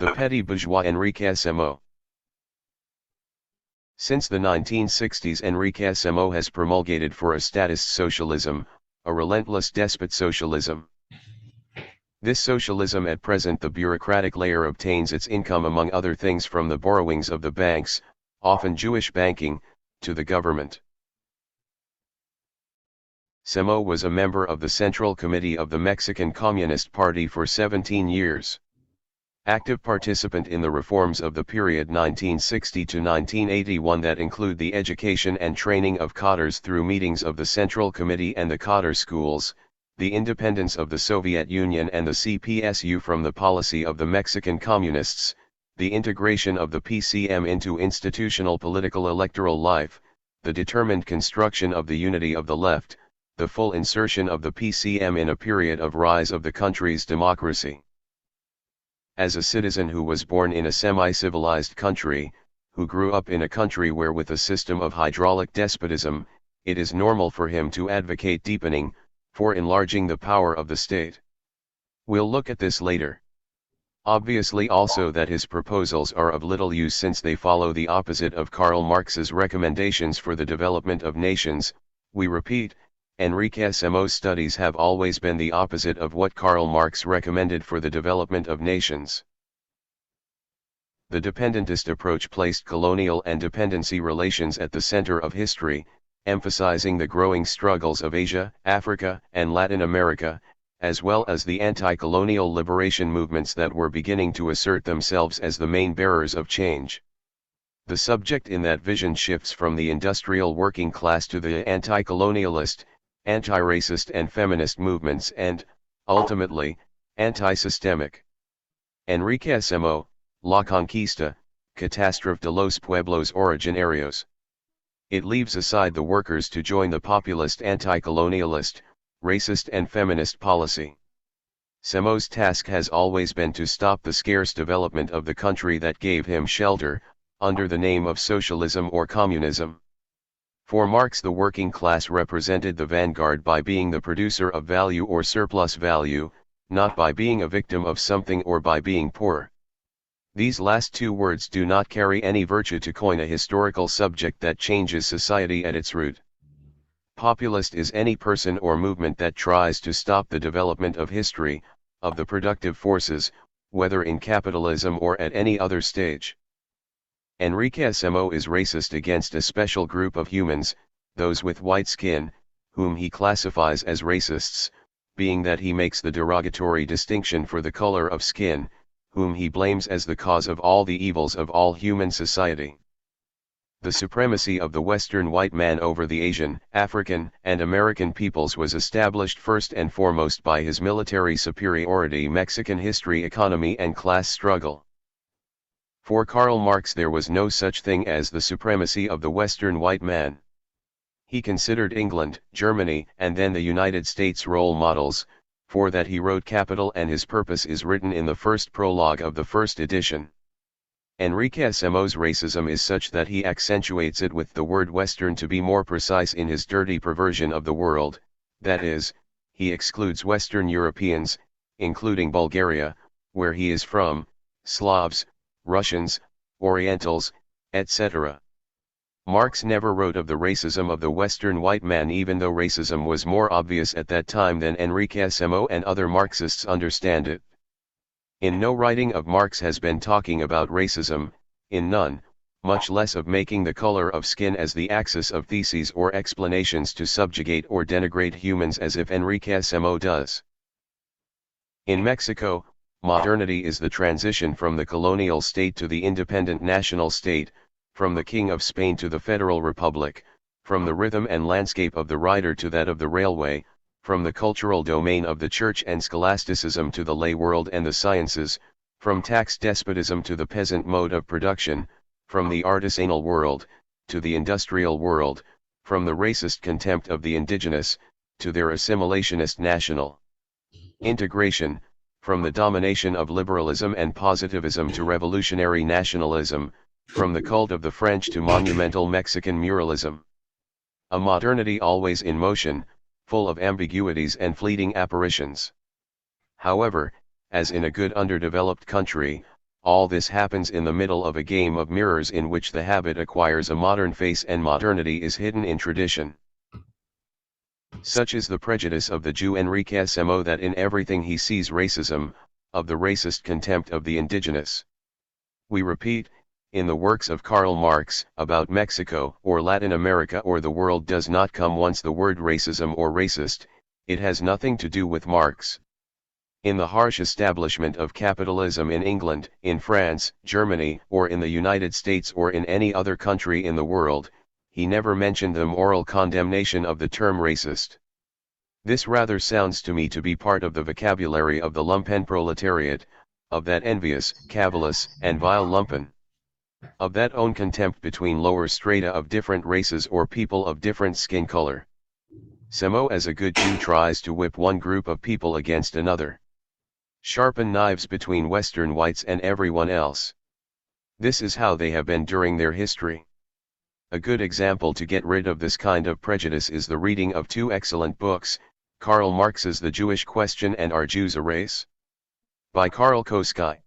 The petty bourgeois Enrique Semo. Since the 1960s, Enrique Semo has promulgated for a statist socialism, a relentless despot socialism. This socialism, at present the bureaucratic layer obtains its income among other things from the borrowings of the banks, often Jewish banking, to the government. Semo was a member of the Central Committee of the Mexican Communist Party for 17 years. Active participant in the reforms of the period 1960 to 1981 that include the education and training of cadres through meetings of the Central Committee and the cadre schools, the independence of the Soviet Union and the CPSU from the policy of the Mexican Communists, the integration of the PCM into institutional political electoral life, the determined construction of the unity of the left, the full insertion of the PCM in a period of rise of the country's democracy. As a citizen who was born in a semi-civilized country, who grew up in a country where with a system of hydraulic despotism, it is normal for him to advocate deepening, for enlarging the power of the state. We'll look at this later. Obviously also that his proposals are of little use since they follow the opposite of Karl Marx's recommendations for the development of nations. We repeat, Enrique Semo's studies have always been the opposite of what Karl Marx recommended for the development of nations. The dependentist approach placed colonial and dependency relations at the center of history, emphasizing the growing struggles of Asia, Africa, and Latin America, as well as the anti-colonial liberation movements that were beginning to assert themselves as the main bearers of change. The subject in that vision shifts from the industrial working class to the anti-colonialist, anti-racist and feminist movements and, ultimately, anti-systemic. Enrique Semo, La Conquista, Catástrofe de los Pueblos Originarios. It leaves aside the workers to join the populist anti-colonialist, racist and feminist policy. Semo's task has always been to stop the scarce development of the country that gave him shelter, under the name of socialism or communism. For Marx, the working class represented the vanguard by being the producer of value or surplus value, not by being a victim of something or by being poor. These last two words do not carry any virtue to coin a historical subject that changes society at its root. Populist is any person or movement that tries to stop the development of history, of the productive forces, whether in capitalism or at any other stage. Enrique Semo is racist against a special group of humans, those with white skin, whom he classifies as racists, being that he makes the derogatory distinction for the color of skin, whom he blames as the cause of all the evils of all human society. The supremacy of the Western white man over the Asian, African, and American peoples was established first and foremost by his military superiority, Mexican history, economy, and class struggle. For Karl Marx there was no such thing as the supremacy of the Western white man. He considered England, Germany, and then the United States role models, for that he wrote Capital, and his purpose is written in the first prologue of the first edition. Enrique Semo's racism is such that he accentuates it with the word Western to be more precise in his dirty perversion of the world, that is, he excludes Western Europeans, including Bulgaria, where he is from, Slavs, Russians, Orientals, etc. Marx never wrote of the racism of the Western white man, even though racism was more obvious at that time than Enrique Semo and other Marxists understand it. In no writing of Marx has been talking about racism, in none, much less of making the color of skin as the axis of theses or explanations to subjugate or denigrate humans as if Enrique Semo does. In Mexico, modernity is the transition from the colonial state to the independent national state, from the King of Spain to the Federal Republic, from the rhythm and landscape of the rider to that of the railway, from the cultural domain of the church and scholasticism to the lay world and the sciences, from tax despotism to the peasant mode of production, from the artisanal world, to the industrial world, from the racist contempt of the indigenous, to their assimilationist national integration, from the domination of liberalism and positivism to revolutionary nationalism, from the cult of the French to monumental Mexican muralism. A modernity always in motion, full of ambiguities and fleeting apparitions. However, as in a good underdeveloped country, all this happens in the middle of a game of mirrors in which the habit acquires a modern face and modernity is hidden in tradition. Such is the prejudice of the Jew Enrique Semo that in everything he sees racism, of the racist contempt of the indigenous. We repeat, in the works of Karl Marx, about Mexico or Latin America or the world does not come once the word racism or racist, it has nothing to do with Marx. In the harsh establishment of capitalism in England, in France, Germany, or in the United States or in any other country in the world, he never mentioned the moral condemnation of the term racist. This rather sounds to me to be part of the vocabulary of the lumpenproletariat, of that envious, cavillous, and vile lumpen. Of that own contempt between lower strata of different races or people of different skin color. Semo as a good Jew tries to whip one group of people against another. Sharpen knives between Western whites and everyone else. This is how they have been during their history. A good example to get rid of this kind of prejudice is the reading of two excellent books, Karl Marx's The Jewish Question and Are Jews a Race? By Karl Koski.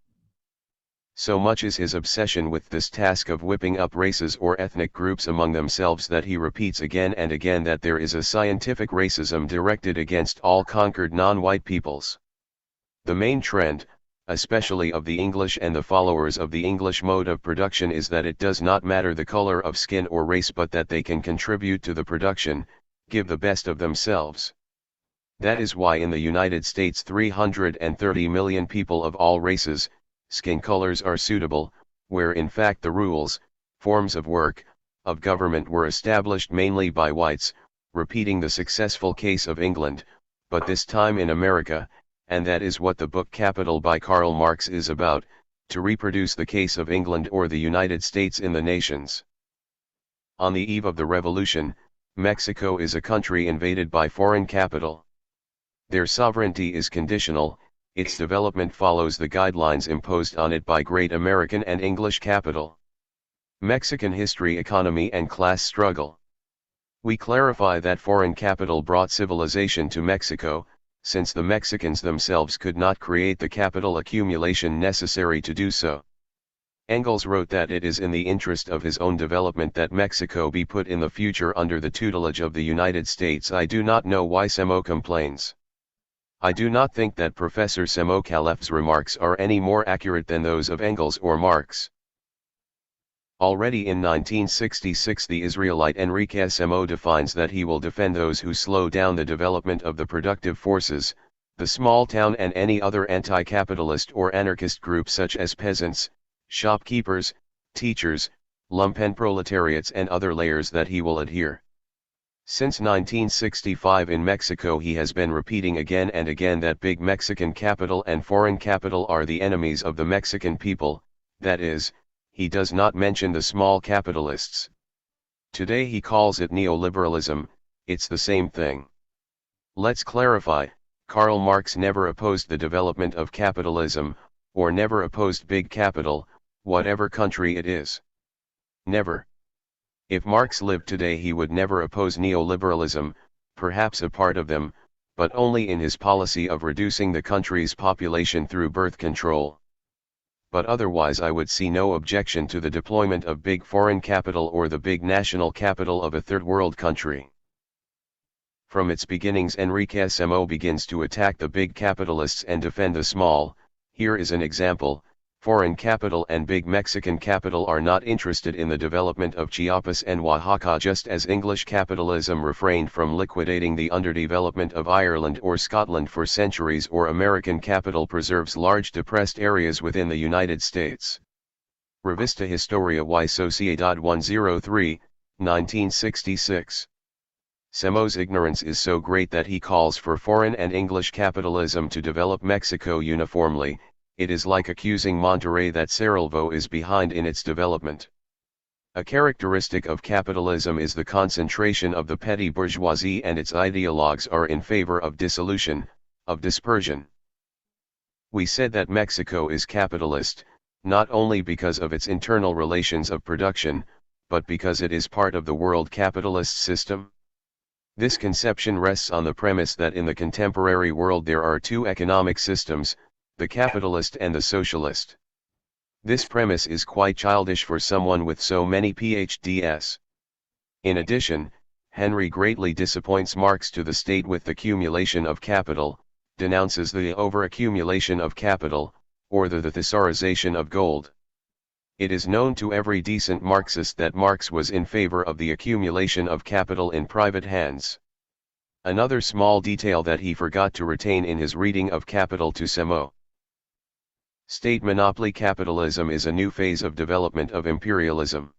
So much is his obsession with this task of whipping up races or ethnic groups among themselves that he repeats again and again that there is a scientific racism directed against all conquered non-white peoples. The main trend, especially of the English and the followers of the English mode of production, is that it does not matter the color of skin or race but that they can contribute to the production, give the best of themselves. That is why in the United States 330 million people of all races, skin colors are suitable, where in fact the rules, forms of work, of government were established mainly by whites, repeating the successful case of England, but this time in America, and that is what the book Capital by Karl Marx is about, to reproduce the case of England or the United States in the nations. On the eve of the revolution, Mexico is a country invaded by foreign capital. Their sovereignty is conditional, its development follows the guidelines imposed on it by great American and English capital. Mexican history, economy and class struggle. We clarify that foreign capital brought civilization to Mexico, since the Mexicans themselves could not create the capital accumulation necessary to do so. Engels wrote that it is in the interest of his own development that Mexico be put in the future under the tutelage of the United States. I do not know why Semo complains. I do not think that Professor Semo Kalef's remarks are any more accurate than those of Engels or Marx. Already in 1966 the Israelite Enrique Semo defines that he will defend those who slow down the development of the productive forces, the small town and any other anti-capitalist or anarchist group such as peasants, shopkeepers, teachers, lumpen proletariats and other layers that he will adhere. Since 1965 in Mexico he has been repeating again and again that big Mexican capital and foreign capital are the enemies of the Mexican people, that is, he does not mention the small capitalists. Today he calls it neoliberalism, it's the same thing. Let's clarify, Karl Marx never opposed the development of capitalism, or never opposed big capital, whatever country it is. Never. If Marx lived today he would never oppose neoliberalism, perhaps a part of them, but only in his policy of reducing the country's population through birth control. But otherwise I would see no objection to the deployment of big foreign capital or the big national capital of a third world country. From its beginnings Enrique Semo begins to attack the big capitalists and defend the small. Here is an example. Foreign capital and big Mexican capital are not interested in the development of Chiapas and Oaxaca, just as English capitalism refrained from liquidating the underdevelopment of Ireland or Scotland for centuries, or American capital preserves large depressed areas within the United States. Revista Historia y Sociedad 103, 1966. Semo's ignorance is so great that he calls for foreign and English capitalism to develop Mexico uniformly. It is like accusing Monterrey that Cerralvo is behind in its development. A characteristic of capitalism is the concentration of the petty bourgeoisie, and its ideologues are in favor of dissolution, of dispersion. We said that Mexico is capitalist, not only because of its internal relations of production, but because it is part of the world capitalist system. This conception rests on the premise that in the contemporary world there are two economic systems, the capitalist and the socialist. This premise is quite childish for someone with so many PhDs. In addition, Henry greatly disappoints Marx to the state with the accumulation of capital, denounces the overaccumulation of capital, or the thesaurization of gold. It is known to every decent Marxist that Marx was in favor of the accumulation of capital in private hands. Another small detail that he forgot to retain in his reading of Capital to Semo. State monopoly capitalism is a new phase of development of imperialism.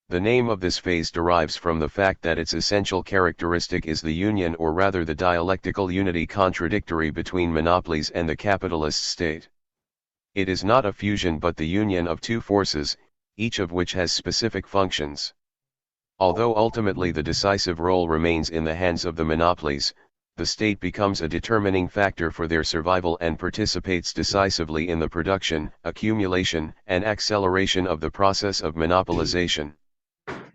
The name of this phase derives from the fact that its essential characteristic is the union, or rather the dialectical unity contradictory between monopolies and the capitalist state. It is not a fusion but the union of two forces, each of which has specific functions. Although ultimately the decisive role remains in the hands of the monopolies, the state becomes a determining factor for their survival and participates decisively in the production, accumulation, and acceleration of the process of monopolization.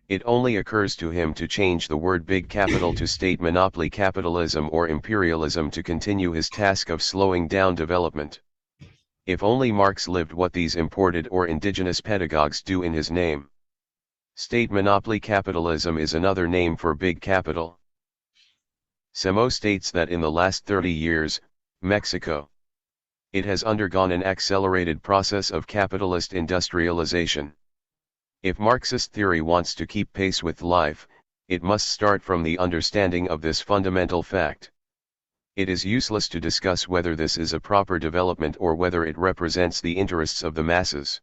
It only occurs to him to change the word big capital to state monopoly capitalism or imperialism to continue his task of slowing down development. If only Marx lived what these imported or indigenous pedagogues do in his name. State monopoly capitalism is another name for big capital. Semo states that in the last 30 years, Mexico, it has undergone an accelerated process of capitalist industrialization. If Marxist theory wants to keep pace with life, it must start from the understanding of this fundamental fact. It is useless to discuss whether this is a proper development or whether it represents the interests of the masses.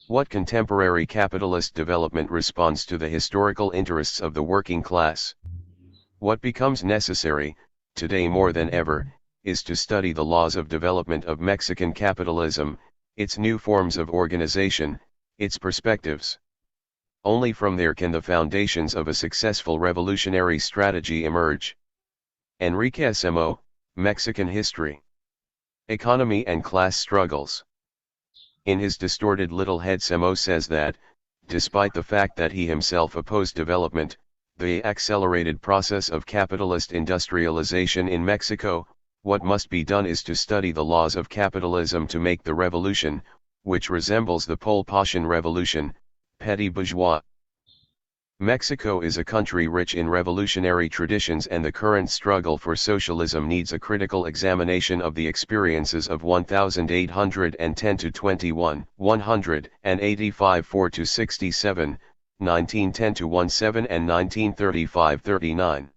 What contemporary capitalist development responds to the historical interests of the working class? What becomes necessary, today more than ever, is to study the laws of development of Mexican capitalism, its new forms of organization, its perspectives. Only from there can the foundations of a successful revolutionary strategy emerge. Enrique Semo, Mexican History. Economy and Class Struggles. In his distorted little head, Semo says that, despite the fact that he himself opposed development, the accelerated process of capitalist industrialization in Mexico, what must be done is to study the laws of capitalism to make the revolution, which resembles the Pol Potian revolution, petty bourgeois. Mexico is a country rich in revolutionary traditions, and the current struggle for socialism needs a critical examination of the experiences of 1810 to 21, 185 4 to 67, 1910 to 17 and 1935-39.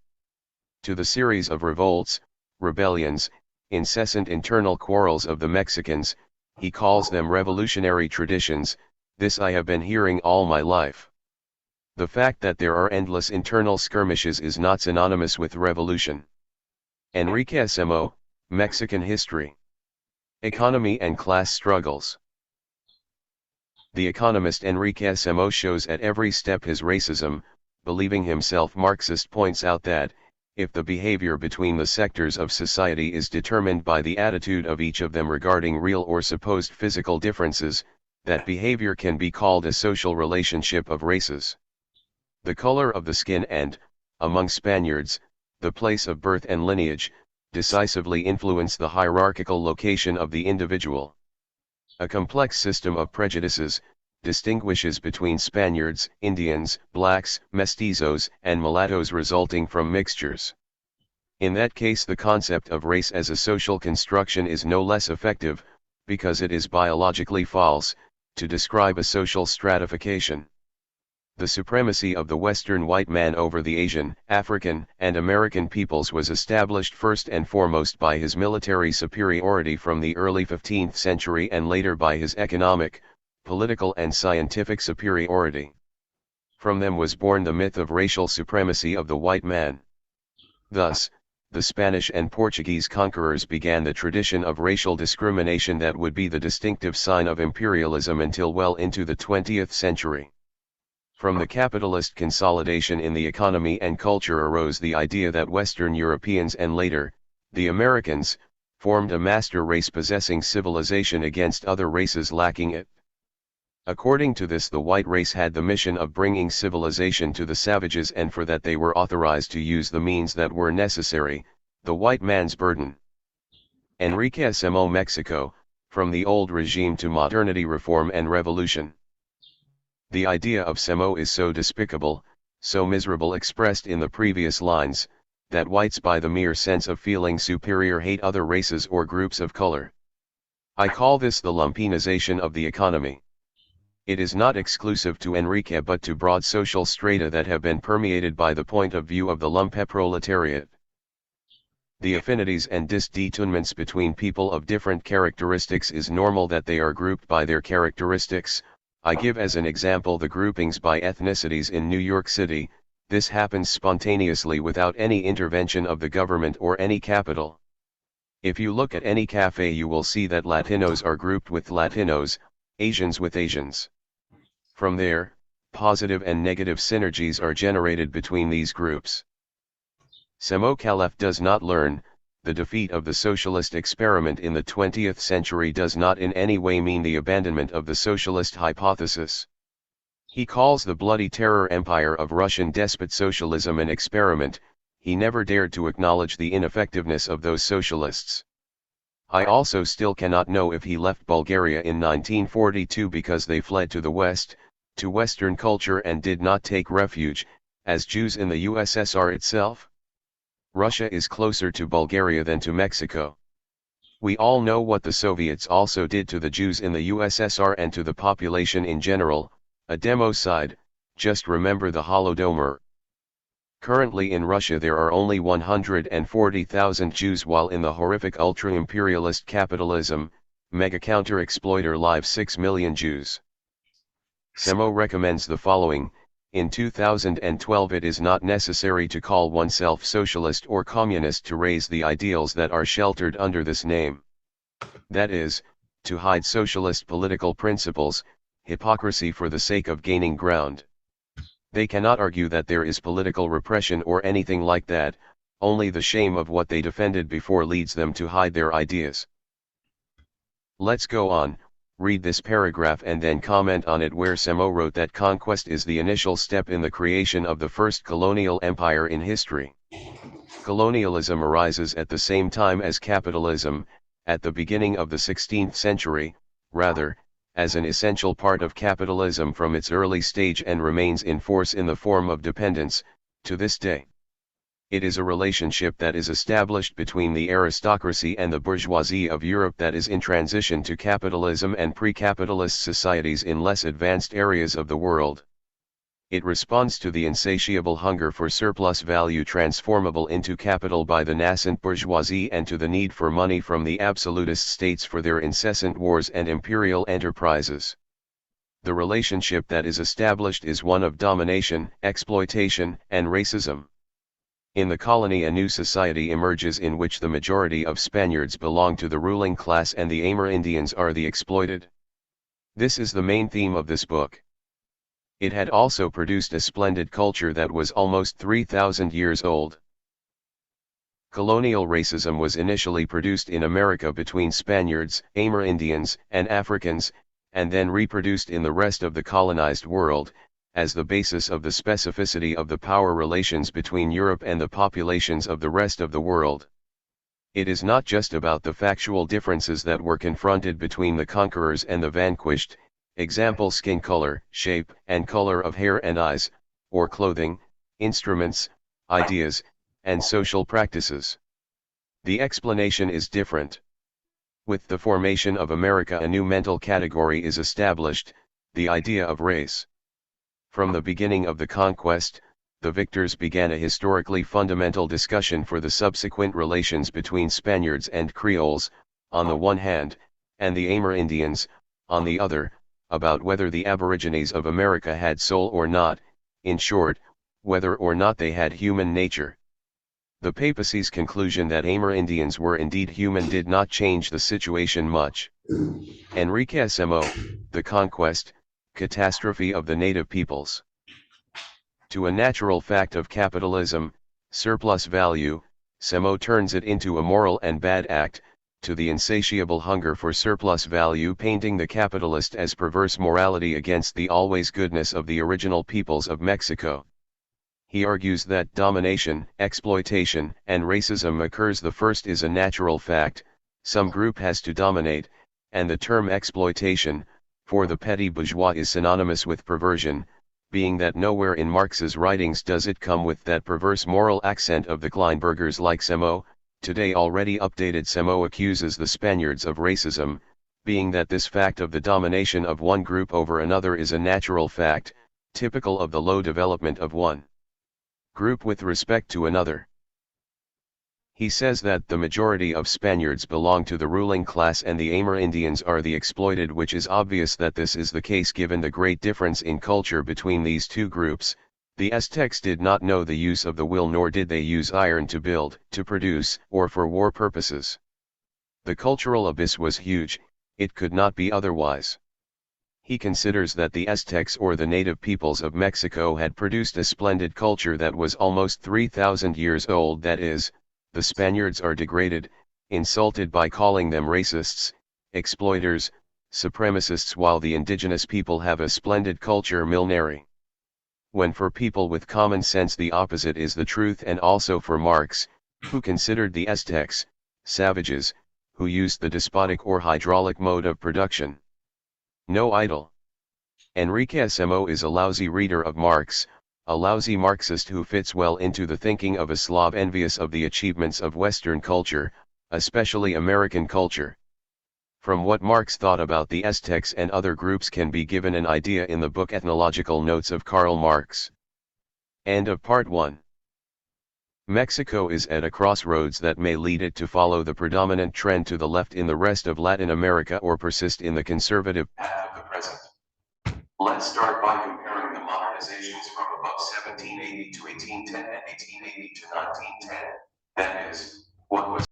To the series of revolts, rebellions, incessant internal quarrels of the Mexicans, he calls them revolutionary traditions. This I have been hearing all my life. The fact that there are endless internal skirmishes is not synonymous with revolution. Enrique Semo, Mexican History. Economy and Class Struggles. The economist Enrique Semo shows at every step his racism. Believing himself Marxist, points out that, if the behavior between the sectors of society is determined by the attitude of each of them regarding real or supposed physical differences, that behavior can be called a social relationship of races. The color of the skin and, among Spaniards, the place of birth and lineage, decisively influence the hierarchical location of the individual. A complex system of prejudices distinguishes between Spaniards, Indians, blacks, mestizos, and mulattoes resulting from mixtures. In that case, the concept of race as a social construction is no less effective, because it is biologically false, to describe a social stratification. The supremacy of the Western white man over the Asian, African, and American peoples was established first and foremost by his military superiority from the early 15th century, and later by his economic, political and scientific superiority. From them was born the myth of racial supremacy of the white man. Thus, the Spanish and Portuguese conquerors began the tradition of racial discrimination that would be the distinctive sign of imperialism until well into the 20th century. From the capitalist consolidation in the economy and culture arose the idea that Western Europeans and later, the Americans, formed a master race possessing civilization against other races lacking it. According to this, the white race had the mission of bringing civilization to the savages, and for that they were authorized to use the means that were necessary, the white man's burden. Enrique Semo, Mexico, from the old regime to modernity, reform and revolution. The idea of Semo is so despicable, so miserable, expressed in the previous lines, that whites by the mere sense of feeling superior hate other races or groups of color. I call this the lumpinization of the economy. It is not exclusive to Enrique but to broad social strata that have been permeated by the point of view of the lumpe proletariat. The affinities and disdetunments between people of different characteristics is normal that they are grouped by their characteristics. I give as an example the groupings by ethnicities in New York City. This happens spontaneously without any intervention of the government or any capital. If you look at any cafe you will see that Latinos are grouped with Latinos, Asians with Asians. From there, positive and negative synergies are generated between these groups. Semo Khalef does not learn. The defeat of the socialist experiment in the 20th century does not in any way mean the abandonment of the socialist hypothesis. He calls the bloody terror empire of Russian despot socialism an experiment. He never dared to acknowledge the ineffectiveness of those socialists. I also still cannot know if he left Bulgaria in 1942 because they fled to the West, to Western culture and did not take refuge, as Jews in the USSR itself. Russia is closer to Bulgaria than to Mexico. We all know what the Soviets also did to the Jews in the USSR and to the population in general, a democide. Just remember the Holodomor. Currently in Russia there are only 140,000 Jews, while in the horrific ultra-imperialist capitalism, mega counter-exploiter live 6 million Jews. Semo recommends the following: in 2012 it is not necessary to call oneself socialist or communist to raise the ideals that are sheltered under this name. That is, to hide socialist political principles, hypocrisy for the sake of gaining ground. They cannot argue that there is political repression or anything like that, only the shame of what they defended before leads them to hide their ideas. Let's go on, read this paragraph and then comment on it, where Semo wrote that conquest is the initial step in the creation of the first colonial empire in history. Colonialism arises at the same time as capitalism, at the beginning of the 16th century, rather, as an essential part of capitalism from its early stage, and remains in force in the form of dependence, to this day. It is a relationship that is established between the aristocracy and the bourgeoisie of Europe that is in transition to capitalism and pre-capitalist societies in less advanced areas of the world. It responds to the insatiable hunger for surplus value transformable into capital by the nascent bourgeoisie, and to the need for money from the absolutist states for their incessant wars and imperial enterprises. The relationship that is established is one of domination, exploitation, and racism. In the colony a new society emerges in which the majority of Spaniards belong to the ruling class and the Amerindians are the exploited. This is the main theme of this book. It had also produced a splendid culture that was almost 3,000 years old. Colonial racism was initially produced in America between Spaniards, Amerindians, and Africans, and then reproduced in the rest of the colonized world, as the basis of the specificity of the power relations between Europe and the populations of the rest of the world. It is not just about the factual differences that were confronted between the conquerors and the vanquished, example skin color, shape and color of hair and eyes, or clothing, instruments, ideas, and social practices. The explanation is different. With the formation of America a new mental category is established, the idea of race. From the beginning of the conquest, the victors began a historically fundamental discussion for the subsequent relations between Spaniards and Creoles, on the one hand, and the Amerindians, on the other, about whether the Aborigines of America had soul or not, in short, whether or not they had human nature. The papacy's conclusion that Amerindians were indeed human did not change the situation much. Enrique Semo, The Conquest, Catastrophe of the Native Peoples. To a natural fact of capitalism, surplus value, Semo turns it into a moral and bad act, to the insatiable hunger for surplus value painting the capitalist as perverse morality against the always goodness of the original peoples of Mexico. He argues that domination, exploitation, and racism occurs. The first is a natural fact, some group has to dominate, and the term exploitation, for the petty bourgeois is synonymous with perversion, being that nowhere in Marx's writings does it come with that perverse moral accent of the Kleinbergers like Semo. Today already updated Semo accuses the Spaniards of racism, being that this fact of the domination of one group over another is a natural fact, typical of the low development of one group with respect to another. He says that the majority of Spaniards belong to the ruling class and the Amerindians are the exploited, which is obvious that this is the case given the great difference in culture between these two groups. The Aztecs did not know the use of the will, nor did they use iron to build, to produce, or for war purposes. The cultural abyss was huge, it could not be otherwise. He considers that the Aztecs or the native peoples of Mexico had produced a splendid culture that was almost 3,000 years old, that is, the Spaniards are degraded, insulted by calling them racists, exploiters, supremacists, while the indigenous people have a splendid culture millenary. When for people with common sense the opposite is the truth, and also for Marx, who considered the Aztecs, savages, who used the despotic or hydraulic mode of production. No idol. Enrique Semo is a lousy reader of Marx, a lousy Marxist who fits well into the thinking of a Slav envious of the achievements of Western culture, especially American culture. From what Marx thought about the Aztecs and other groups can be given an idea in the book Ethnological Notes of Karl Marx. End of Part 1. Mexico is at a crossroads that may lead it to follow the predominant trend to the left in the rest of Latin America or persist in the conservative path of the present. Let's start by comparing the modernizations from above 1780 to 1810 and 1880 to 1910, that is, what was